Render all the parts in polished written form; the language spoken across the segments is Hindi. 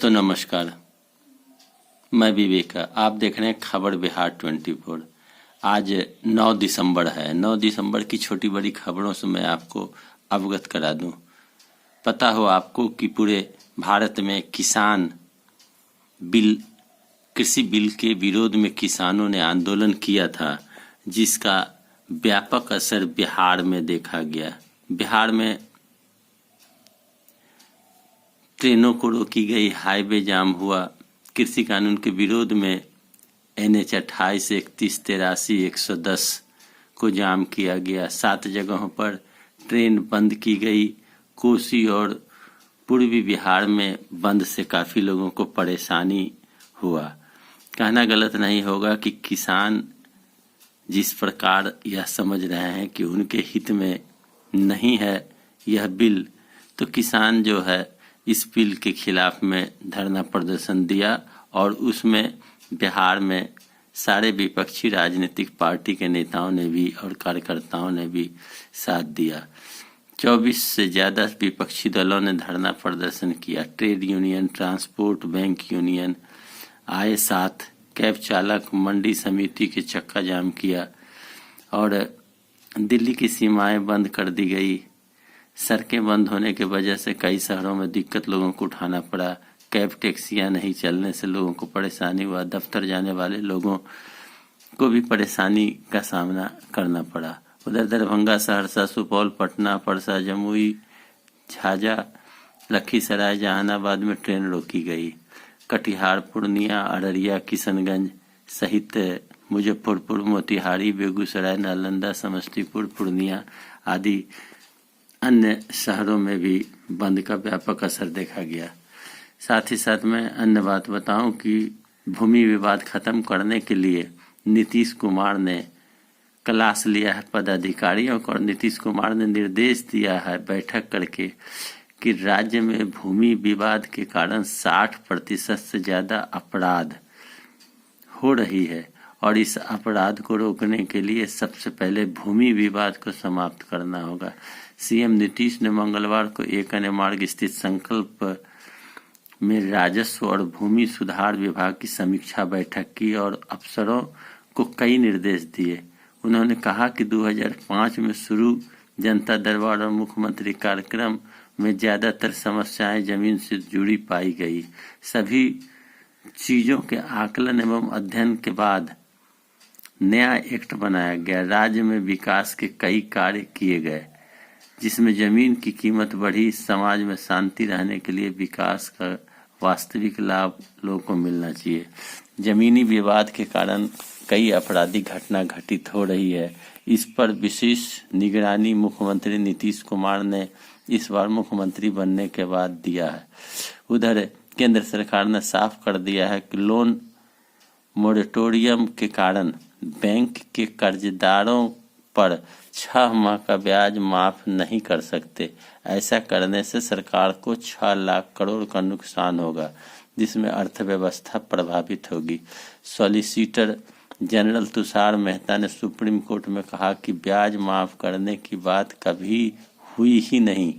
दोस्तों नमस्कार, मैं विवेका। आप देख रहे हैं खबर बिहार 24। आज 9 दिसंबर है। 9 दिसंबर की छोटी बड़ी खबरों से मैं आपको अवगत करा दूं। पता हो आपको कि पूरे भारत में कृषि बिल के विरोध में किसानों ने आंदोलन किया था, जिसका व्यापक असर बिहार में देखा गया। बिहार में ट्रेनों को रोकी गई, हाईवे जाम हुआ। कृषि कानून के विरोध में NH 28, 31, 83, 110 को जाम किया गया। 7 जगहों पर ट्रेन बंद की गई। कोसी और पूर्वी बिहार में बंद से काफ़ी लोगों को परेशानी हुआ। कहना गलत नहीं होगा कि किसान जिस प्रकार यह समझ रहे हैं कि उनके हित में नहीं है यह बिल, तो किसान जो है इस बिल के खिलाफ में धरना प्रदर्शन दिया और उसमें बिहार में सारे विपक्षी राजनीतिक पार्टी के नेताओं ने भी और कार्यकर्ताओं ने भी साथ दिया। 24 से ज़्यादा विपक्षी दलों ने धरना प्रदर्शन किया। Trade union, transport, bank union आए साथ। कैब चालक, मंडी समिति के चक्का जाम किया और दिल्ली की सीमाएं बंद कर दी गई। सड़कें बंद होने के वजह से कई शहरों में दिक्कत लोगों को उठाना पड़ा। कैब टैक्सियां नहीं चलने से लोगों को परेशानी हुआ। दफ्तर जाने वाले लोगों को भी परेशानी का सामना करना पड़ा। उधर दरभंगा, सहरसा, सुपौल, पटना, परसा, जमुई, झाझा, लखीसराय, जहानाबाद में ट्रेन रोकी गई। कटिहार, पूर्णिया, अररिया, किशनगंज सहित मुजफ्फरपुर, मोतिहारी, बेगूसराय, नालंदा, समस्तीपुर, पूर्णिया आदि अन्य शहरों में भी बंद का व्यापक असर देखा गया। साथ ही साथ मैं अन्य बात बताऊं कि भूमि विवाद खत्म करने के लिए नीतीश कुमार ने क्लास लिया है पदाधिकारियों को, और नीतीश कुमार ने निर्देश दिया है बैठक करके कि राज्य में भूमि विवाद के कारण 60% से ज़्यादा अपराध हो रही है और इस अपराध को रोकने के लिए सबसे पहले भूमि विवाद को समाप्त करना होगा। सीएम नीतीश ने मंगलवार को एक अन्य मार्ग स्थित संकल्प में राजस्व और भूमि सुधार विभाग की समीक्षा बैठक की और अफसरों को कई निर्देश दिए। उन्होंने कहा कि 2005 में शुरू जनता दरबार और मुख्यमंत्री कार्यक्रम में ज़्यादातर समस्याएं जमीन से जुड़ी पाई गई। सभी चीज़ों के आकलन एवं अध्ययन के बाद नया एक्ट बनाया गया। राज्य में विकास के कई कार्य किए गए, जिसमें जमीन की कीमत बढ़ी। समाज में शांति रहने के लिए विकास का वास्तविक लाभ लोगों को मिलना चाहिए। जमीनी विवाद के कारण कई आपराधिक घटना घटित हो रही है। इस पर विशेष निगरानी मुख्यमंत्री नीतीश कुमार ने इस बार मुख्यमंत्री बनने के बाद दिया है। उधर केंद्र सरकार ने साफ कर दिया है कि लोन मोरेटोरियम के कारण बैंक के कर्जदारों पर 6 माह का ब्याज माफ नहीं कर सकते। ऐसा करने से सरकार को 6 लाख करोड़ का नुकसान होगा, जिसमें अर्थव्यवस्था प्रभावित होगी। सॉलिसिटर जनरल तुषार मेहता ने सुप्रीम कोर्ट में कहा कि ब्याज माफ करने की बात कभी हुई ही नहीं।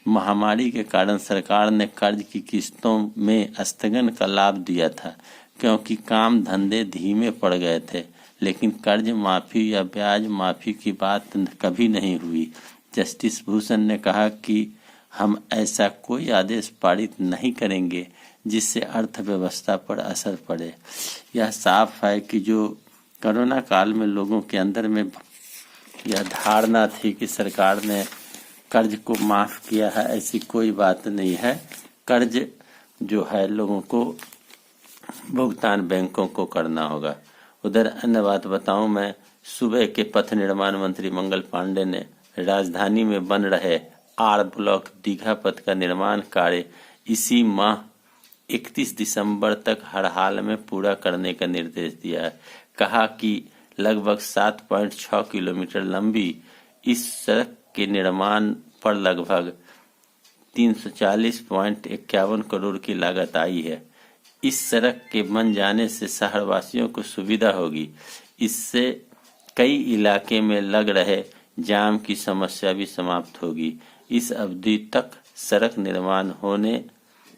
महामारी के कारण सरकार ने कर्ज की किस्तों में स्थगन का लाभ दिया था, क्योंकि काम धंधे धीमे पड़ गए थे, लेकिन कर्ज माफी या ब्याज माफी की बात कभी नहीं हुई। जस्टिस भूषण ने कहा कि हम ऐसा कोई आदेश पारित नहीं करेंगे जिससे अर्थव्यवस्था पर असर पड़े। यह साफ है कि जो कोरोना काल में लोगों के अंदर में यह धारणा थी कि सरकार ने कर्ज को माफ किया है, ऐसी कोई बात नहीं है। कर्ज जो है लोगों को भुगतान बैंकों को करना होगा। उधर अन्य बात बताऊं मैं, सुबह के पथ निर्माण मंत्री मंगल पांडे ने राजधानी में बन रहे R ब्लॉक दीघा पथ का निर्माण कार्य इसी माह 31 दिसंबर तक हर हाल में पूरा करने का निर्देश दिया है। कहा कि लगभग 7.6 किलोमीटर लंबी इस सड़क के निर्माण पर लगभग 340.51 करोड़ की लागत आई है। इस सड़क के बन जाने से शहरवासियों को सुविधा होगी। इससे कई इलाके में लग रहे जाम की समस्या भी समाप्त होगी। इस अवधि तक सड़क निर्माण होने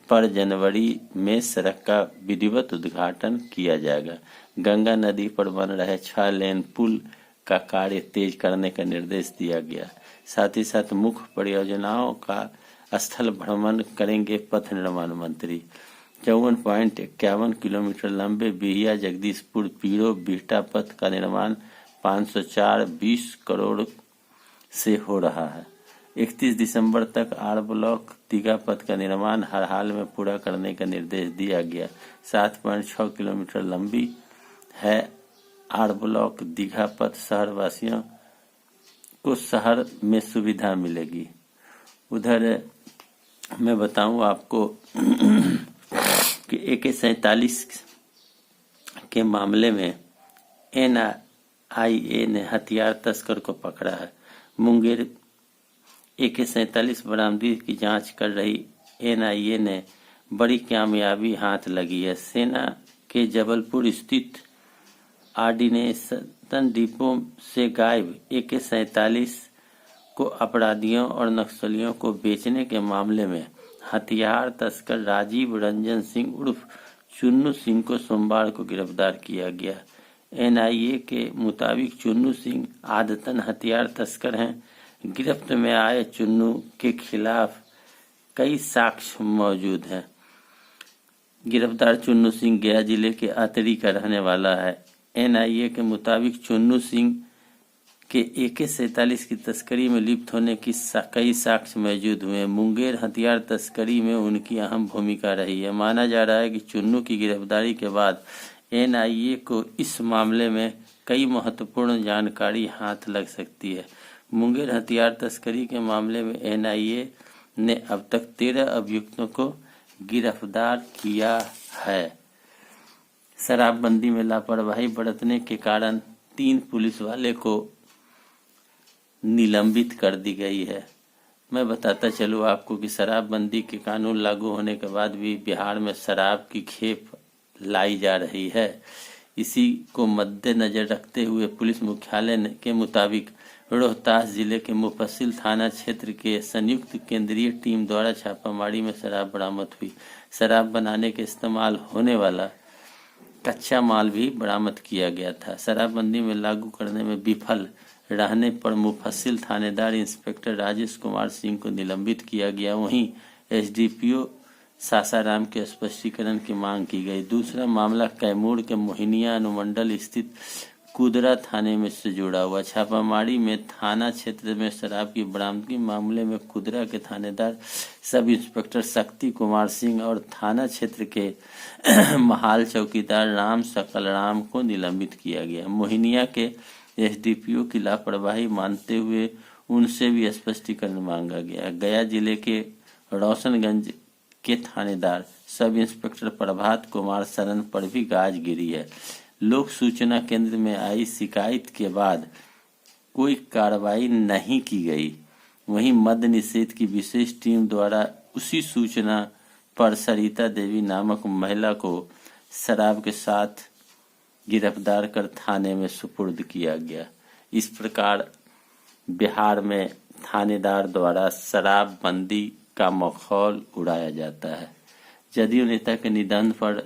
पर जनवरी में सड़क का विधिवत उद्घाटन किया जाएगा। गंगा नदी पर बन रहे 6 लेन पुल का कार्य तेज करने का निर्देश दिया गया। साथ ही साथ मुख्य परियोजनाओं का स्थल भ्रमण करेंगे पथ निर्माण मंत्री। 54.51 किलोमीटर लंबे बिहिया जगदीशपुर पीरो बिहटा पथ का निर्माण 504.20 करोड़ से हो रहा है। 31 दिसंबर तक आर ब्लॉक दीघा पथ का निर्माण हर हाल में पूरा करने का निर्देश दिया गया। 7.6 किलोमीटर लंबी है आर ब्लॉक दीघा पथ। शहर वासियों को शहर में सुविधा मिलेगी। उधर मैं बताऊं आपको कि AK-47 के मामले में NIA ने हथियार तस्कर को पकड़ा है। मुंगेर AK-47 बरामदगी की जांच कर रही NIA ने बड़ी कामयाबी हाथ लगी है। सेना के जबलपुर स्थित आर्डिनेशन डिपो से गायब AK-47 को अपराधियों और नक्सलियों को बेचने के मामले में हथियार तस्कर राजीव रंजन सिंह उर्फ चुन्नू सिंह को सोमवार को गिरफ्तार किया गया। NIA के मुताबिक चुन्नू सिंह आदतन हथियार तस्कर हैं। गिरफ्त में आए चुन्नू के खिलाफ कई साक्ष्य मौजूद हैं। गिरफ्तार चुन्नू सिंह गया जिले के अतरी का रहने वाला है। NIA के मुताबिक चुन्नू सिंह के AK-47 की तस्करी में लिप्त होने की कई साक्ष्य मौजूद हुए। मुंगेर हथियार तस्करी में उनकी अहम भूमिका रही है। माना जा रहा है कि चुन्नू की गिरफ्तारी के बाद NIA को इस मामले में कई महत्वपूर्ण जानकारी हाथ लग सकती है। मुंगेर हथियार तस्करी के मामले में NIA ने अब तक 13 अभियुक्तों को गिरफ्तार किया है। शराबबंदी में लापरवाही बरतने के कारण 3 पुलिस वाले को निलंबित कर दी गई है। मैं बताता चलूँ आपको कि शराबबंदी के कानून लागू होने के बाद भी बिहार में शराब की खेप लाई जा रही है। इसी को मद्देनजर रखते हुए पुलिस मुख्यालय के मुताबिक रोहतास जिले के मुफस्सिल थाना क्षेत्र के संयुक्त केंद्रीय टीम द्वारा छापामारी में शराब बरामद हुई। शराब बनाने के इस्तेमाल होने वाला कच्चा माल भी बरामद किया गया था। शराबबंदी में लागू करने में विफल रहने पर मुफस्सिल थानेदार इंस्पेक्टर राजेश कुमार सिंह को निलंबित किया गया। वहीं SDPO सासाराम के स्पष्टीकरण की मांग की गई। दूसरा मामला कैमूर के मोहिनिया अनुमंडल स्थित कुदरा थाने में से जुड़ा हुआ। छापामारी में थाना क्षेत्र में शराब की बरामदगी मामले में कुदरा के थानेदार सब इंस्पेक्टर शक्ति कुमार सिंह और थाना क्षेत्र के महाल चौकीदार राम सकल राम को निलंबित किया गया। मोहिनिया के SDPO की लापरवाही मानते हुए उनसे भी स्पष्टीकरण मांगा गया। गया जिले के रोशनगंज के थानेदार सब इंस्पेक्टर प्रभात कुमार शरण पर भी गाज गिरी है। लोक सूचना केंद्र में आई शिकायत के बाद कोई कार्रवाई नहीं की गई। वहीं मद्य निषेध की विशेष टीम द्वारा उसी सूचना पर सरिता देवी नामक महिला को शराब के साथ गिरफ्तार कर थाने में सुपुर्द किया गया। इस प्रकार बिहार में थानेदार द्वारा शराबबंदी का माहौल उड़ाया जाता है। जदयू नेता के निधन पर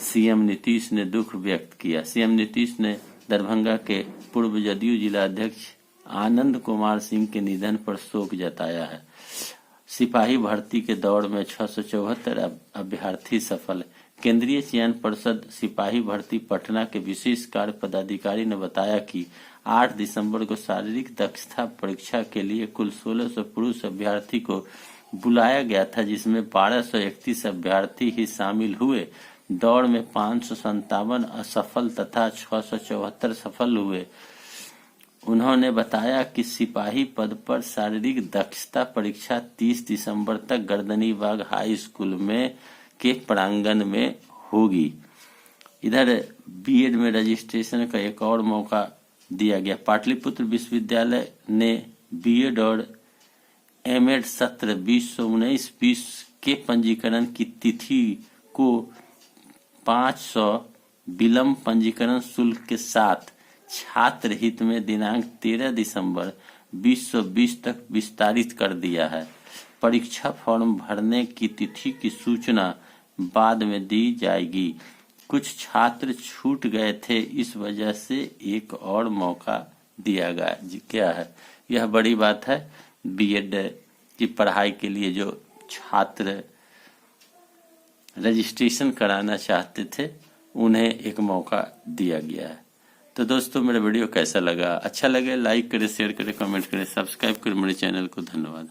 CM नीतीश ने दुख व्यक्त किया। CM नीतीश ने दरभंगा के पूर्व जदयू जिलाध्यक्ष आनंद कुमार सिंह के निधन पर शोक जताया है। सिपाही भर्ती के दौड़ में 674 अभ्यर्थी सफल। केंद्रीय चयन परिषद सिपाही भर्ती पटना के विशेष कार्य पदाधिकारी ने बताया कि 8 दिसंबर को शारीरिक दक्षता परीक्षा के लिए कुल 1600 पुरुष अभ्यर्थी को बुलाया गया था, जिसमें 1231 अभ्यर्थी ही शामिल हुए। दौड़ में 557 असफल तथा 674 सफल हुए। उन्होंने बताया कि सिपाही पद पर शारीरिक दक्षता परीक्षा 30 दिसंबर तक गर्दनीबाग हाई स्कूल में के प्रांगण में होगी। इधर बीएड में रजिस्ट्रेशन का एक और मौका दिया गया। पाटलिपुत्र विश्वविद्यालय ने बीएड और एमएड सत्र 2019-20 के पंजीकरण की तिथि को 500 विलम्ब पंजीकरण शुल्क के साथ छात्र हित में दिनांक 13 दिसंबर 2020 तक विस्तारित कर दिया है। परीक्षा फॉर्म भरने की तिथि की सूचना बाद में दी जाएगी। कुछ छात्र छूट गए थे, इस वजह से एक और मौका दिया गया। जी क्या है, यह बड़ी बात है। बीएड की पढ़ाई के लिए जो छात्र रजिस्ट्रेशन कराना चाहते थे उन्हें एक मौका दिया गया है। तो दोस्तों मेरा वीडियो कैसा लगा? अच्छा लगे लाइक करें, शेयर करें, कमेंट करें, सब्सक्राइब करें मेरे चैनल को। धन्यवाद।